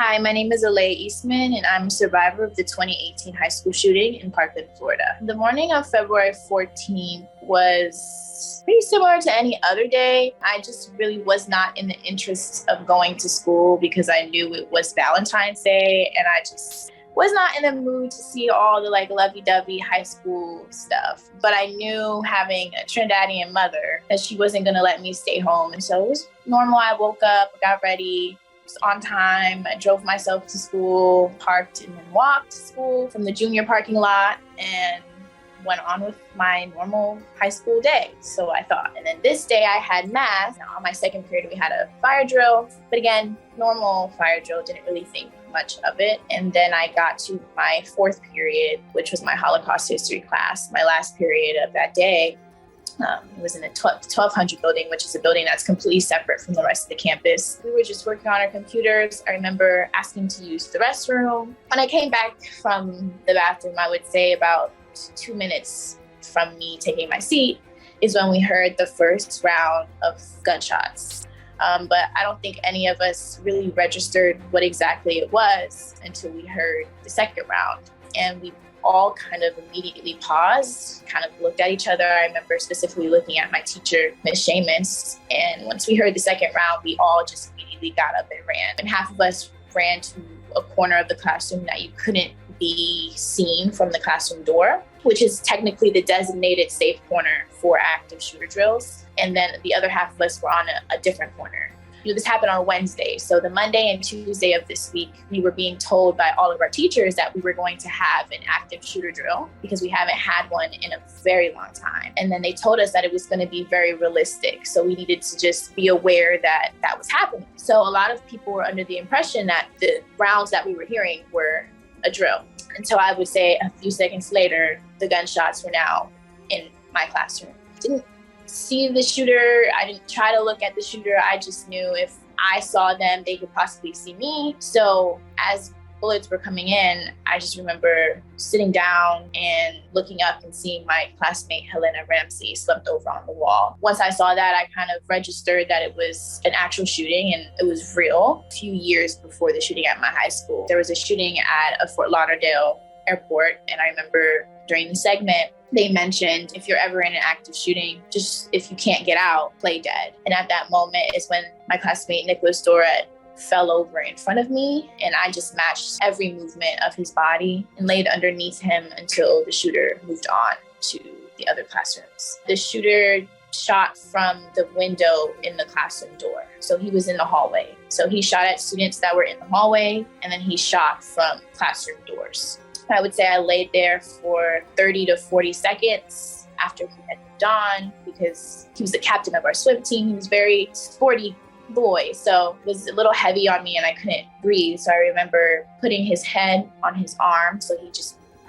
Hi, my name is Islay Eastman, and I'm a survivor of the 2018 high school shooting in Parkland, Florida. The morning of February 14th was pretty similar to any other day. I just really was not in the interest of going to school because I knew it was Valentine's Day, and I just was not in the mood to see all the lovey-dovey high school stuff. But I knew, having a Trinidadian mother, that she wasn't going to let me stay home. And so it was normal. I woke up, got ready, was on time. I drove myself to school, parked, and then walked to school from the junior parking lot, and went on with my normal high school day. So I thought. And then this day I had math. Now, on my second period, we had a fire drill. But again, normal fire drill, didn't really think much of it. And then I got to my fourth period, which was my Holocaust history class, my last period of that day. It was in the 1200 building, which is a building that's completely separate from the rest of the campus. We were just working on our computers. I remember asking to use the restroom. When I came back from the bathroom, I would say about 2 minutes from me taking my seat is when we heard the first round of gunshots. But I don't think any of us really registered what exactly it was until we heard the second round. And we all kind of immediately paused, kind of looked at each other. I remember specifically looking at my teacher, Ms. Seamus. And once we heard the second round, we all just immediately got up and ran. And half of us ran to a corner of the classroom that you couldn't be seen from the classroom door, which is technically the designated safe corner for active shooter drills. And then the other half of us were on a different corner. This happened on Wednesday. So the Monday and Tuesday of this week, we were being told by all of our teachers that we were going to have an active shooter drill because we haven't had one in a very long time. And then they told us that it was going to be very realistic. So we needed to just be aware that that was happening. So a lot of people were under the impression that the rounds that we were hearing were a drill. Until I would say a few seconds later, the gunshots were now in my classroom. Didn't see the shooter. I didn't try to look at the shooter. I just knew if I saw them, they could possibly see me. So as bullets were coming in, I just remember sitting down and looking up and seeing my classmate, Helena Ramsey, slumped over on the wall. Once I saw that, I kind of registered that it was an actual shooting and it was real. A few years before the shooting at my high school, there was a shooting at a Fort Lauderdale airport. And I remember during the segment, they mentioned, if you're ever in an active shooting, just if you can't get out, play dead. And at that moment is when my classmate, Nicholas Doret, fell over in front of me, and I just matched every movement of his body and laid underneath him until the shooter moved on to the other classrooms. The shooter shot from the window in the classroom door. So he was in the hallway. So he shot at students that were in the hallway, and then he shot from classroom doors. I would say I laid there for 30 to 40 seconds after he had moved on because he was the captain of our swim team. He was a very sporty boy, so it was a little heavy on me and I couldn't breathe. So I remember putting his head on his arm. So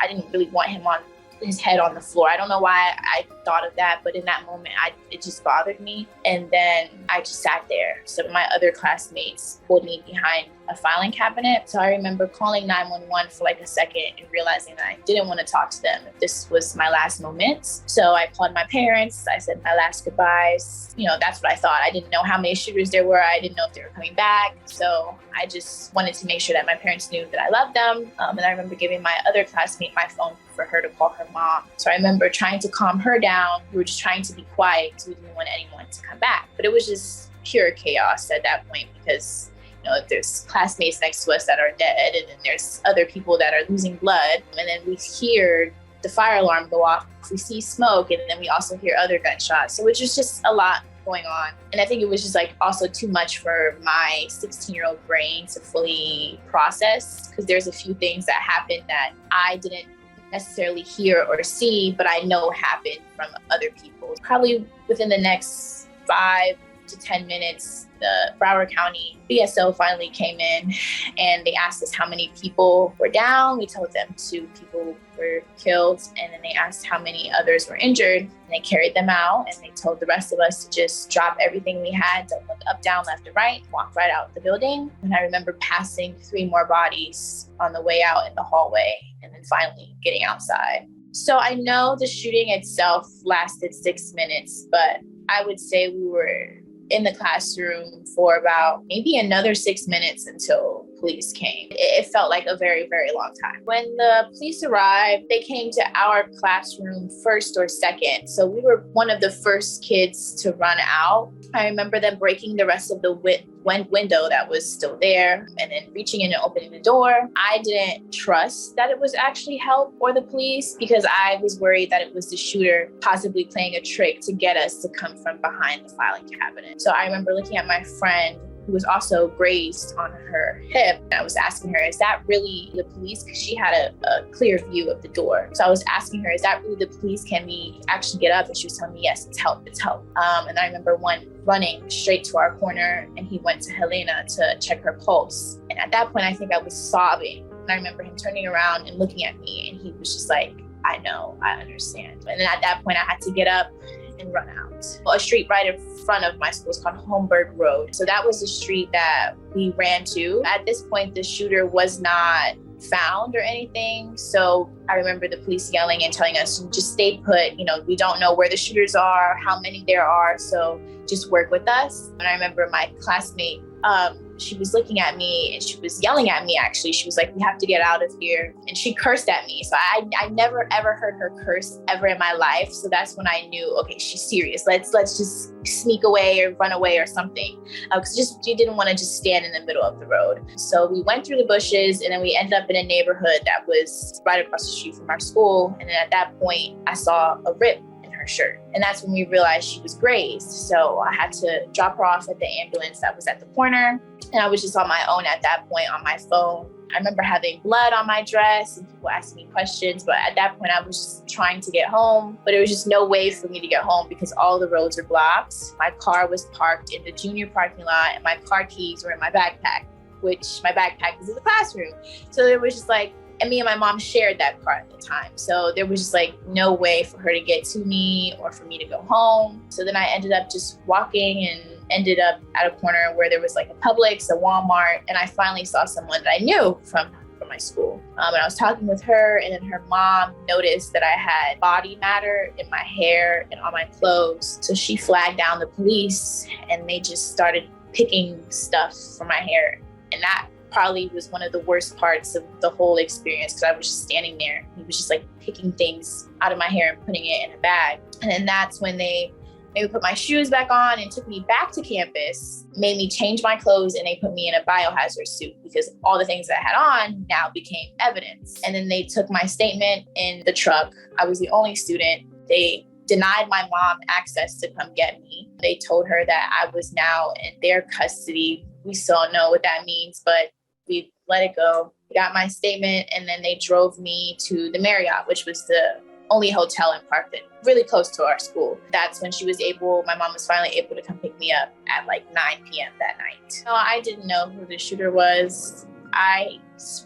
I didn't really want him on his head on the floor. I don't know why I thought of that, but in that moment, it just bothered me. And then I just sat there. So my other classmates pulled me behind a filing cabinet. So I remember calling 911 for a second and realizing that I didn't want to talk to them if this was my last moments. So I called my parents. I said my last goodbyes. That's what I thought. I didn't know how many shooters there were. I didn't know if they were coming back. So I just wanted to make sure that my parents knew that I loved them. And I remember giving my other classmate my phone for her to call her mom. So I remember trying to calm her down. We were just trying to be quiet because we didn't want anyone to come back. But it was just pure chaos at that point because there's classmates next to us that are dead, and then there's other people that are losing blood. And then we hear the fire alarm go off. We see smoke, and then we also hear other gunshots. So it's just a lot going on. And I think it was just also too much for my 16-year-old brain to fully process, because there's a few things that happened that I didn't necessarily hear or see, but I know happened from other people. Probably within the next 5 to 10 minutes, the Broward County BSO finally came in and they asked us how many people were down. We told them 2 people were killed, and then they asked how many others were injured, and they carried them out, and they told the rest of us to just drop everything we had, don't look up, down, left, or right, walk right out the building. And I remember passing 3 more bodies on the way out in the hallway, and then finally getting outside. So I know the shooting itself lasted 6 minutes, but I would say we were in the classroom for about maybe another 6 minutes until police came. It felt like a very, very long time. When the police arrived, they came to our classroom first or second. So we were one of the first kids to run out. I remember them breaking the rest of the window that was still there and then reaching in and opening the door. I didn't trust that it was actually help or the police because I was worried that it was the shooter possibly playing a trick to get us to come from behind the filing cabinet. So I remember looking at my friend who was also grazed on her hip. And I was asking her, is that really the police? Because she had a clear view of the door. So I was asking her, is that really the police? Can we actually get up? And she was telling me, yes, it's help, it's help. And I remember one running straight to our corner and he went to Helena to check her pulse. And at that point, I think I was sobbing. And I remember him turning around and looking at me and he was just like, I know, I understand. And then at that point, I had to get up and run out. A street right in front of my school is called Holmberg Road. So that was the street that we ran to. At this point, the shooter was not found or anything. So I remember the police yelling and telling us, just stay put. We don't know where the shooters are, how many there are. So just work with us. And I remember my classmate, she was looking at me and she was yelling at me, actually. She was like, we have to get out of here. And she cursed at me. So I never, ever heard her curse ever in my life. So that's when I knew, okay, she's serious. Let's just sneak away or run away or something. Because she didn't want to just stand in the middle of the road. So we went through the bushes and then we ended up in a neighborhood that was right across the street from our school. And then at that point, I saw a rip her shirt. And that's when we realized she was grazed. So I had to drop her off at the ambulance that was at the corner. And I was just on my own at that point on my phone. I remember having blood on my dress and people asking me questions. But at that point, I was just trying to get home. But there was just no way for me to get home because all the roads are blocked. My car was parked in the junior parking lot and my car keys were in my backpack, which my backpack was in the classroom. So there was just like, and me and my mom shared that car at the time. So there was just like no way for her to get to me or for me to go home. So then I ended up just walking and ended up at a corner where there was like a Publix, a Walmart, and I finally saw someone that I knew from my school. And I was talking with her and then her mom noticed that I had body matter in my hair and on my clothes. So she flagged down the police and they just started picking stuff from my hair. And that probably was one of the worst parts of the whole experience because I was just standing there. He was just like picking things out of my hair and putting it in a bag. And then that's when they made me put my shoes back on and took me back to campus, made me change my clothes, and they put me in a biohazard suit because all the things that I had on now became evidence. And then they took my statement in the truck. I was the only student. They denied my mom access to come get me. They told her that I was now in their custody. We still don't know what that means, but we let it go. Got my statement, and then they drove me to the Marriott, which was the only hotel in Parkland, really close to our school. That's when my mom was finally able to come pick me up at like 9 p.m. that night. So I didn't know who the shooter was. I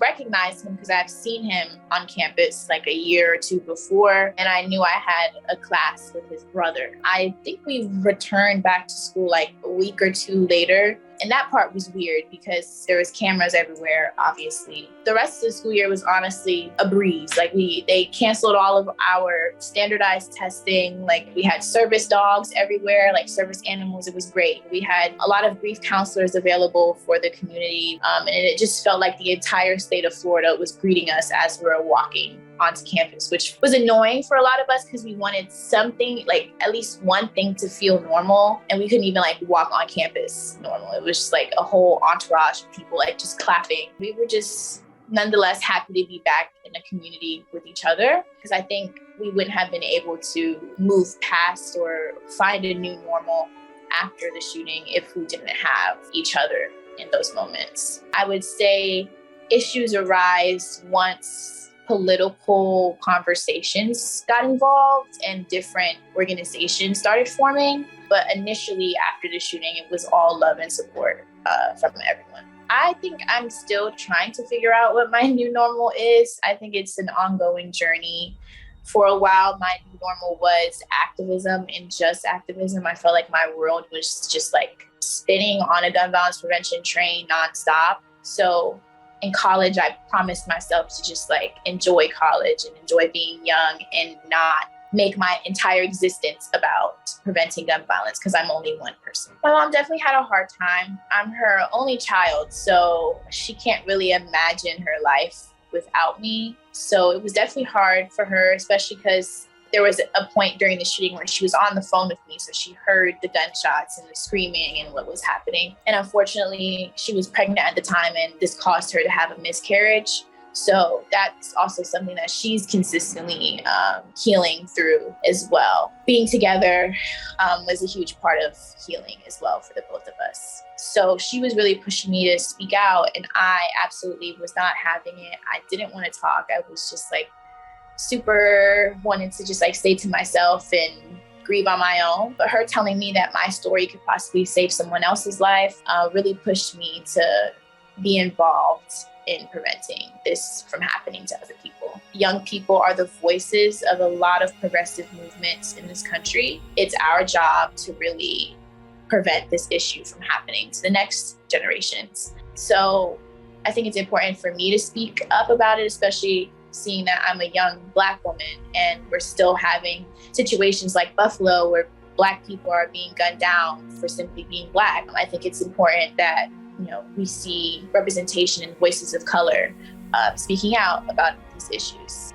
recognized him because I've seen him on campus like a year or two before, and I knew I had a class with his brother. I think we returned back to school like a week or two later. And that part was weird because there was cameras everywhere, obviously. The rest of the school year was honestly a breeze. Like they canceled all of our standardized testing. Like we had service dogs everywhere, like service animals. It was great. We had a lot of grief counselors available for the community. And it just felt like the entire state of Florida was greeting us as we were walking onto campus, which was annoying for a lot of us because we wanted something, like at least one thing to feel normal. And we couldn't even like walk on campus normal. It was just like a whole entourage of people like just clapping. We were just nonetheless happy to be back in a community with each other because I think we wouldn't have been able to move past or find a new normal after the shooting if we didn't have each other in those moments. I would say issues arise once political conversations got involved and different organizations started forming. But initially after the shooting, it was all love and support from everyone. I think I'm still trying to figure out what my new normal is. I think it's an ongoing journey. For a while, my new normal was activism and just activism. I felt like my world was just like spinning on a gun violence prevention train nonstop. So in college, I promised myself to just like enjoy college and enjoy being young and not make my entire existence about preventing gun violence because I'm only one person. My mom definitely had a hard time. I'm her only child, so she can't really imagine her life without me. So it was definitely hard for her, especially because there was a point during the shooting where she was on the phone with me. So she heard the gunshots and the screaming and what was happening. And unfortunately, she was pregnant at the time, and this caused her to have a miscarriage. So that's also something that she's consistently healing through as well. Being together was a huge part of healing as well for the both of us. So she was really pushing me to speak out, and I absolutely was not having it. I didn't want to talk. I was just like super wanted to just like stay to myself and grieve on my own. But her telling me that my story could possibly save someone else's life really pushed me to be involved in preventing this from happening to other people. Young people are the voices of a lot of progressive movements in this country. It's our job to really prevent this issue from happening to the next generations. So I think it's important for me to speak up about it, especially seeing that I'm a young Black woman and we're still having situations like Buffalo where Black people are being gunned down for simply being Black. I think it's important that we see representation and voices of color speaking out about these issues.